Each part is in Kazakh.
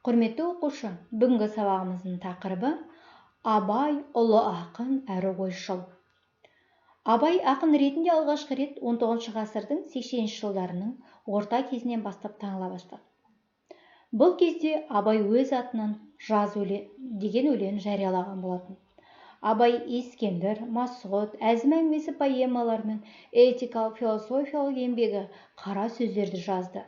Құрметті оқушы, бүгінгі сабағымыздың тақырыбы Абай ұлы ақын әрі ойшыл. Абай ақын ретінде алғашқы рет 19 ғасырдың 80 жылдарының орта кезінен бастап таныла бастады. Бұл кезде Абай өз атынан жаз деген өлең жариялаған болатын. Абай Ескендір, Масғұт, әзім әңгімесі поэмалар мен этикалық философиялық еңбегі қара сөздерді жазды.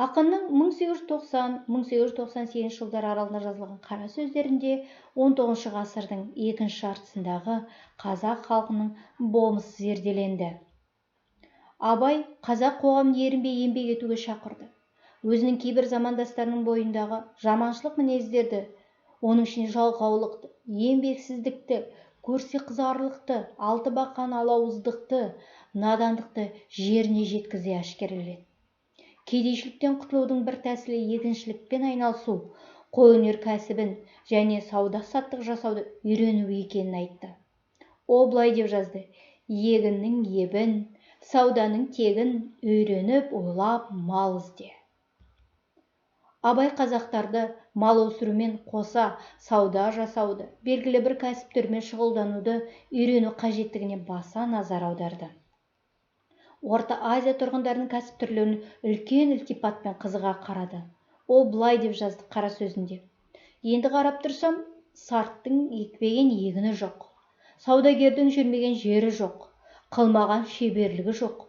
Ақынның 1890-1898 жылдар аралығында жазылған қара сөздерінде 19 ғасырдың екінші жартысындағы қазақ халқының болмысы зерделенді. Абай қазақ қоғамын ерінбей еңбек етуге шақырды. Өзінің кейбір замандастарының бойындағы жаманшылық мінездерді, оның ішінде жалқаулықты, еңбексіздікті, көрсе қызарлықты, алты бақан алауыздықты, надандықты жеріне жеткізе әшкереледі. Кедейшіліктен құтылудың бір тәсілі егіншілікпен айналысу, қолөнер кәсібін және сауда-саттық жасауды үйрену екенін айтты. Ол былай деп жазды: егіннің ебін, сауданың тегін, үйреніп, ойлап, мал ізде. Абай қазақтарды мал өсірумен қоса сауда жасауды, белгілі бір кәсіп түрімен шұғылдануды үйрену қажеттігіне баса назар аударды. Орта Азия тұрғындарының кәсіп түрлерін үлкен ілтипатпен қызыға қарады. Ол былай деп жазды қара сөзінде: енді қарап тұрсам, сарттың екпеген егіні жоқ, саудагердің жүрмеген жері жоқ, қылмаған шеберлігі жоқ.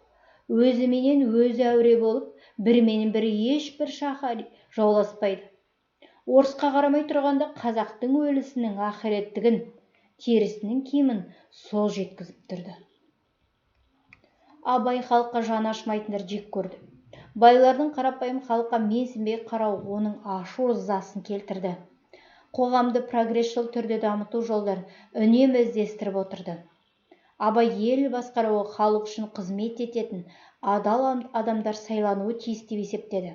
Өзіменен өзі әуре болып, біріменен бірі ешбір шаһар жауласпайды. Орысқа қарамай тұрғанда қазақтың өлісінің ақыреттігін, терісінің киімін сол жеткізіп тұрды. Абай халыққа жаны ашымайтындар жек көрді. Байлардың қарапайым халыққа менсінбей қарау оның ашу-ызасын келтірді. Қоғамды прогресшіл түрде дамыту жолдарын үнемі іздестіріп отырды. Абай ел басқаруы, халық үшін қызмет ететін адал адамдар сайлануы тиіс деп есептеді.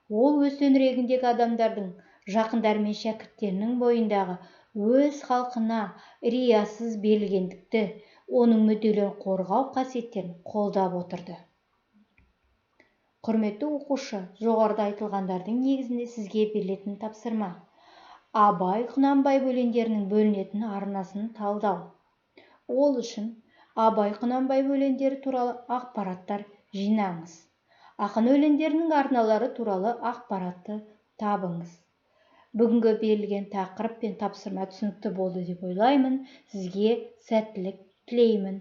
Ол өз төңірегіндегі адамдардың, жақындары мен шәкірттерінің бойындағы өз халқына риясыз берілгендікті, оның мүдделерін қорғау қасиеттерін қолдап отырды. Құрметті оқушы, жоғарыда айтылғандардың негізінде сізге берілетін тапсырма: Абай Құнанбай өлеңдерінің бөлінетін арнасын талдау. Ол үшін Абай Құнанбай өлеңдері туралы ақпараттар жинаңыз. Ақын өлеңдерінің арналары туралы ақпаратты табыңыз. Бүгінгі берілген тақырып пен тапсырма түсінікті болды деп ойлаймын. Сізге сәттілік тілеймін.